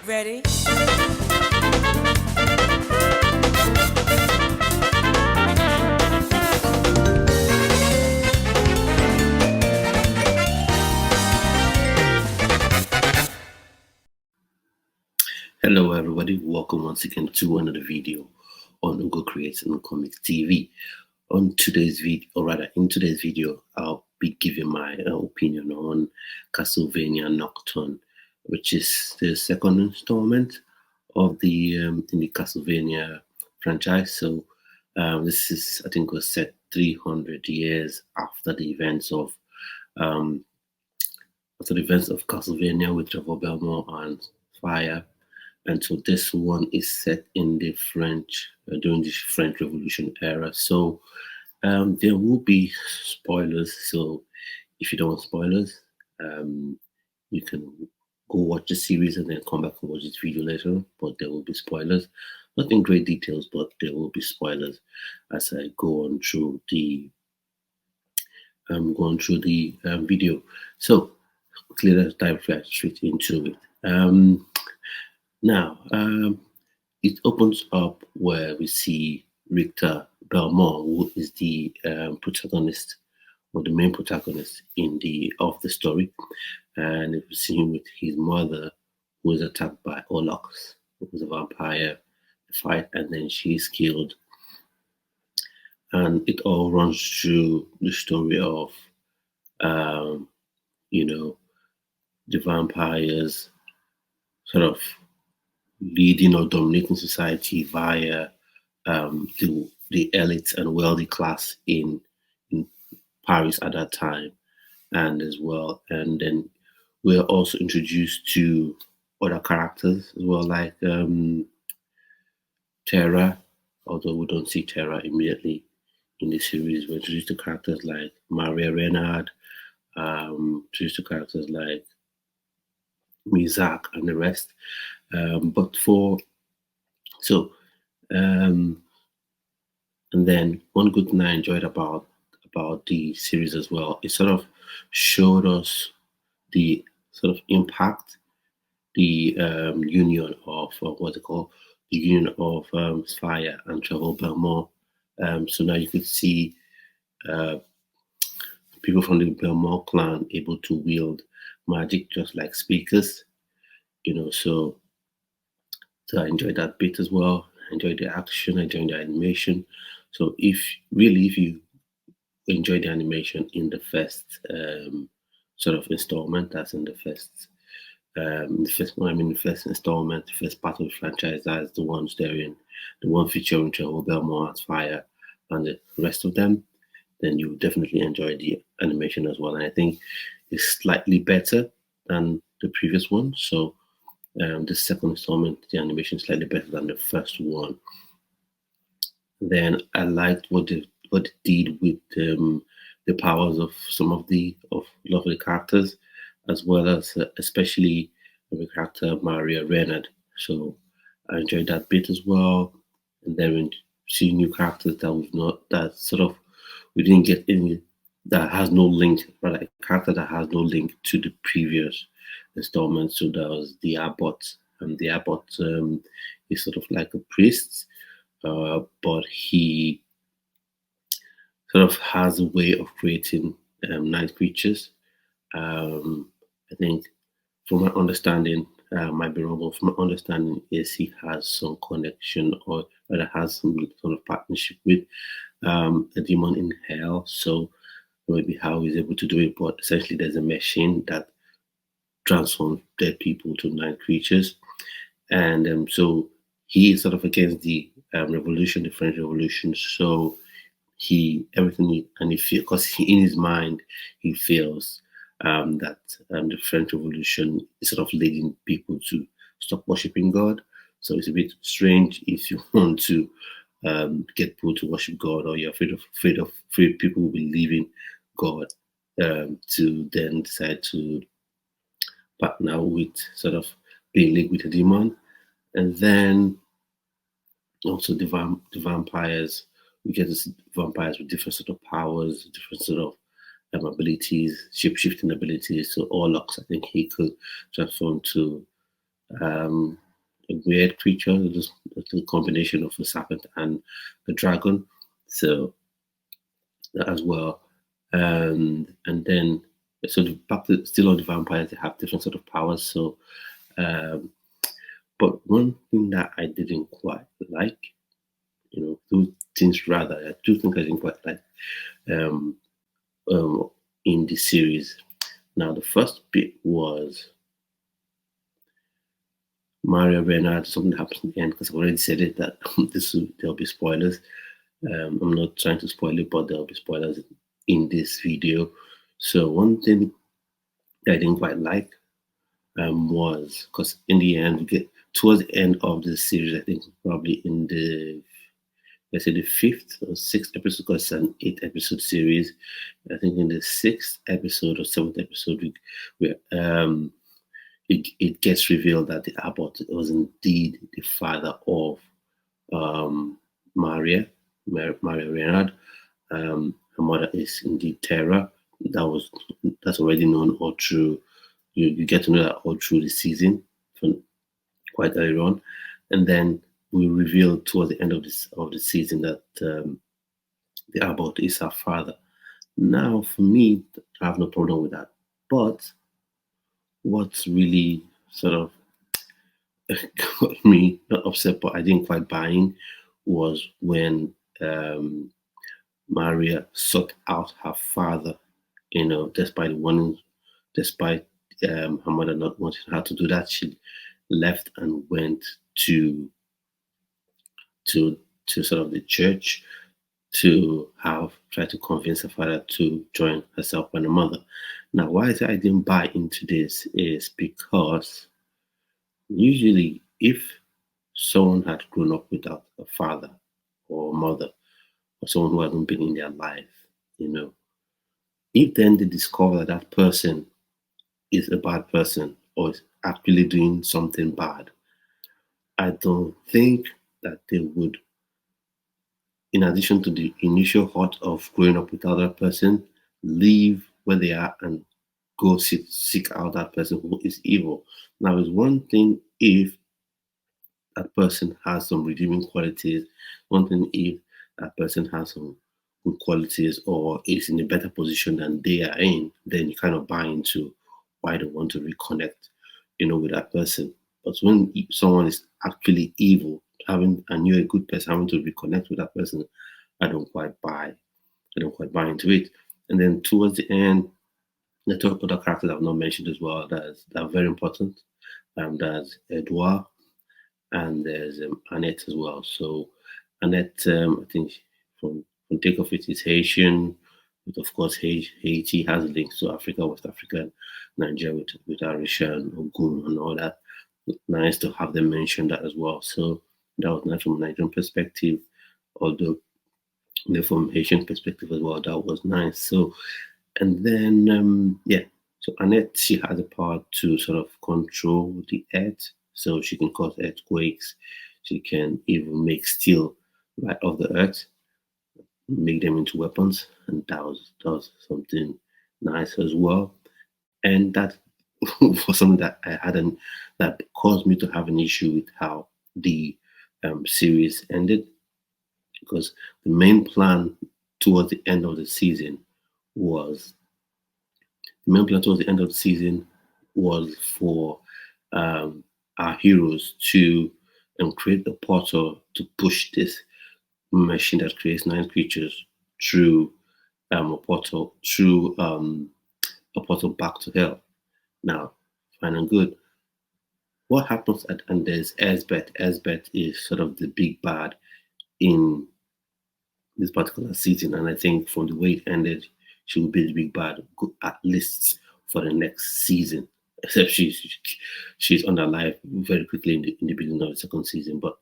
Ready? Hello everybody, welcome once again to another video on Ugo Creates and Comics TV. On today's video, or rather in today's video, I'll be giving my opinion on Castlevania Nocturne, which is the second installment of the in the Castlevania franchise. So this is, I think, was set 300 years after the events of Castlevania with Trevor Belmore and Fire. And so this one is set in the French, during the French Revolution era. So there will be spoilers. So if you don't want spoilers, you can go watch the series and then come back and watch this video later. But there will be spoilers. Not in great details, but there will be spoilers as I go on through the video. So let's dive right straight into it. Now, it opens up where we see Richter Belmore, who is the protagonist or the main protagonist of the story, and we see him with his mother, who is attacked by Olox, who is a vampire, fight, and then she is killed. And it all runs through the story of, the vampires sort of leading or dominating society via the elites and wealthy class in Paris at that time, and then we're also introduced to other characters as well, like Terra, although we don't see Terra immediately in the series. We're introduced to characters like Maria Renard, introduced to characters like Mizak and the rest. And then one good thing I enjoyed about the series as well, it sort of showed us the sort of impact the union of the union of Fire and Trevor Belmore. So now you could see people from the Belmore clan able to wield magic just like speakers, so I enjoyed that bit as well. I enjoyed the action, I enjoyed the animation. So if you enjoyed the animation in the first sort of installment, that's in the first installment, the first part of the franchise, that's the ones therein, the one featuring Trevor Belmore as Fire and the rest of them, then you definitely enjoy the animation as well. And I think it's slightly better than the previous one. So the second installment, the animation is slightly better than the first one. Then I liked what it did with the powers of some of the lovely characters, as well as especially the character Maria Renard. So I enjoyed that bit as well. And then we see new characters we didn't get any, that has no link, but a character that has no link to the previous installment. So that was the Abbot, and the Abbot is sort of like a priest, but he sort of has a way of creating night creatures. I think, from my understanding, might be wrong, but from my understanding is he has some connection, or rather has some sort of partnership with a demon in hell. So maybe how he's able to do it, but essentially there's a machine that transforms dead people to night creatures. And so he is sort of against the revolution, the French Revolution. So because in his mind he feels that the French Revolution is sort of leading people to stop worshiping God. So it's a bit strange if you want to get people to worship God, or you're afraid people will be leaving God, to then decide to partner with sort of being linked with a demon. And then also the vampires, we get to see vampires with different sort of powers, different sort of abilities, shape-shifting abilities. So Orlux, I think he could transform to um, a weird creature, just a combination of a serpent and a dragon. So that as well, and then so back to still on the vampires, they have different sort of powers. So, um, but one thing that I didn't quite like, two things rather, I do think I didn't quite like um, um, in the series. Now, the first bit was Mario Renard, something that happens in the end, because I've already said it that there'll be spoilers. I'm not trying to spoil it, but there'll be spoilers in this video. So one thing that I didn't quite like was because in the end, we get towards the end of the series, I think probably in the let's say the fifth or sixth episode, because it's an 8 episode series. I think in the sixth episode or seventh episode, it gets revealed that the abbot was indeed the father of um, Maria, Maria Renard. Her mother is indeed Terra. That's already known all through. You get to know that all through the season, from quite early on, and then we reveal towards the end of the season that the abbot is her father. Now, for me, I have no problem with that. But what's really sort of got me not upset, but I didn't quite buy in, was when Maria sought out her father, despite warning, despite her mother not wanting her to do that, she left and went to to to sort of the church to have try to convince her father to join herself and her mother. Now, why I didn't buy into this is because usually if someone had grown up without a father or mother or someone who hasn't been in their life, you know, if then they discover that person is a bad person or is actually doing something bad, I don't think that they would, in addition to the initial hurt of growing up with other person, leave where they are and go seek out that person who is evil. Now, it's one thing if that person has some redeeming qualities, one thing if that person has some good qualities or is in a better position than they are in, then you kind of buy into why they want to reconnect, with that person. But when someone is actually evil, having and you're a good person, having to reconnect with that person, I don't quite buy. I don't quite buy into it. And then towards the end, the two other characters I've not mentioned as well that are very important. There's Edouard and there's Annette as well. So Annette, I think from take of it is Haitian, but of course Haiti has links to Africa, West Africa, Nigeria with Arisha and Ogun and all that. Nice to have them mention that as well. So that was nice from a Nigerian perspective, although from Haitian perspective as well, that was nice. So and then yeah, so Annette, she has the power to sort of control the earth, so she can cause earthquakes. She can even make steel right off the earth, make them into weapons, and that was something nice as well. And that was something that I hadn't that caused me to have an issue with how the series ended, because the main plan towards the end of the season was the main plan towards the end of the season was for our heroes to create a portal to push this machine that creates nine creatures through a portal back to hell. Now, fine and good. What happens at and there's Elsbeth. Elsbeth is sort of the big bad in this particular season, and I think from the way it ended, she will be the big bad at least for the next season. Except she's on her life very quickly in the beginning of the second season, but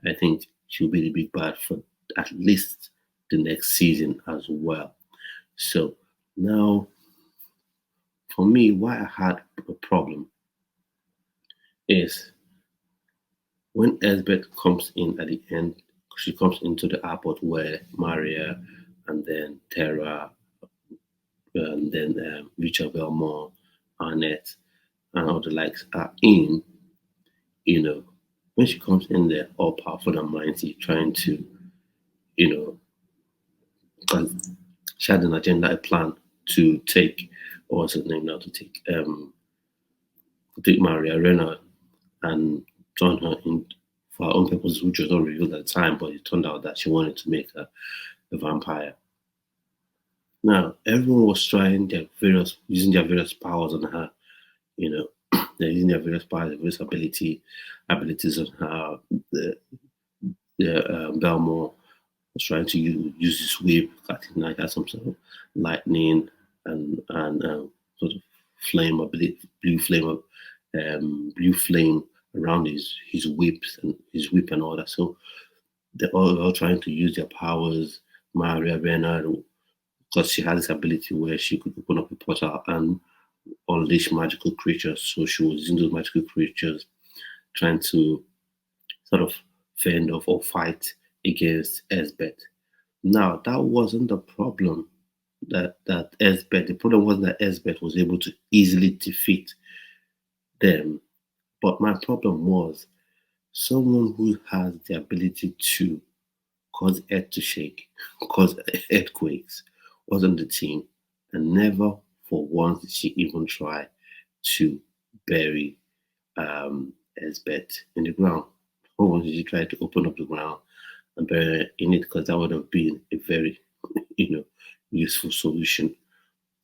I think she'll be the big bad for at least the next season as well. So now, for me, why I had a problem is when Elsbeth comes in at the end. She comes into the airport where Maria and then Tara and then Richard Belmore, Annette, and all the likes are in. you know, when she comes in there, all powerful and mighty, trying to, you know, because she had an agenda, a plan to take, or what's his name now, to take Maria Rena and turn her in for her own purposes, which was not revealed at the time, but it turned out that she wanted to make her a vampire. Now, everyone was trying using their various powers on her, you know, they're using their various powers, their various abilities on her. Belmore was trying to use his whip. I think like had some sort of lightning and sort of flame, I believe, blue flame around his whips and his whip and all that. So they're all trying to use their powers. Maria Bernard, because she had this ability where she could open up a portal and unleash magical creatures. So she was using those magical creatures, trying to sort of fend off or fight against Esbeth. Now that wasn't the problem. That Esbeth. The problem wasn't that Esbeth was able to easily defeat them, but my problem was someone who has the ability to cause earth to shake, cause earthquakes, was on the team, and never for once did she even try to bury Esbeth in the ground. For once did she try to open up the ground and bury her in it, because that would have been a very, useful solution.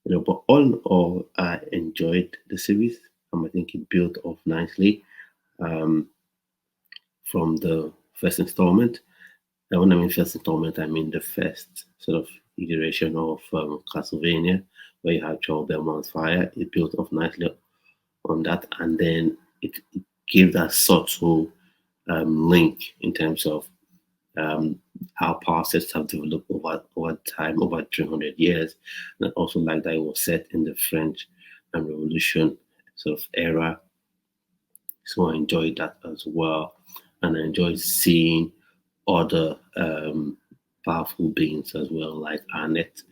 But all in all, I enjoyed the series. I think it built off nicely um, from the first installment. And when I mean first installment, I mean the first sort of iteration of Castlevania, where you have Joel Belmont's Fire. It built off nicely on that, and then it gave that subtle link in terms of how power sets have developed over time, over 300 years. And I also like that it was set in the French Revolution sort of era. So I enjoyed that as well. And I enjoyed seeing other powerful beings as well, like Annette.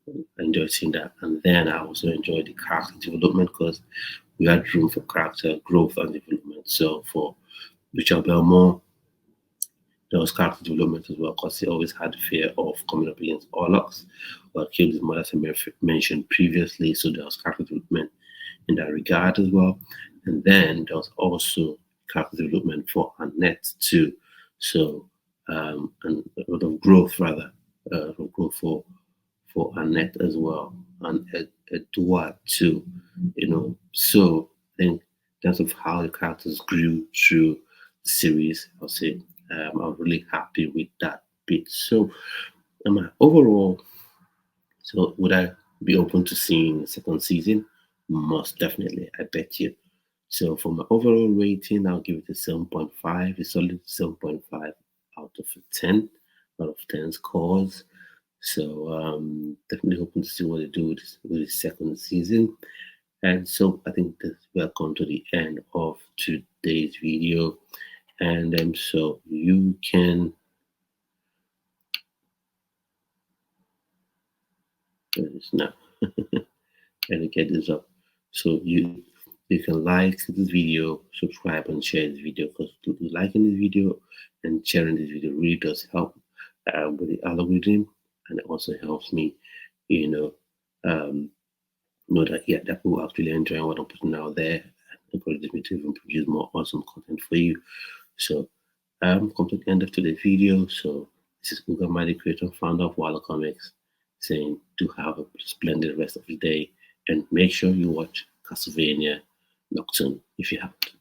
I enjoyed seeing that. And then I also enjoyed the character development, because we had room for character growth and development. So for Richard Belmont, there was character development as well, because he always had fear of coming up against Orlocks or killed his mother, as I mentioned previously. So there was character development in that regard as well. And then there was also character development for Annette too. So and a lot of growth rather, growth for Annette as well, and Edward too. So I think in terms of how the characters grew through the series, I'll say I'm really happy with that bit. So overall, so would I be open to seeing the second season? Most definitely, I bet you. So for my overall rating, I'll give it a 7.5, a solid 7.5 out of 10, out of 10 scores. So definitely hoping to see what they do with the second season. And so I think that we have come to the end of today's video. And so you can now and get this up. So you can like this video, subscribe, and share this video, because liking this video and sharing this video really does help with the algorithm, and it also helps me, know that that people actually enjoying what I'm putting out there, and encourages me to even produce more awesome content for you. So come to the end of today's video. So this is Google Mighty, creator and founder of Walla Comics, saying do have a splendid rest of the day, and make sure you watch Castlevania Nocturne if you haven't.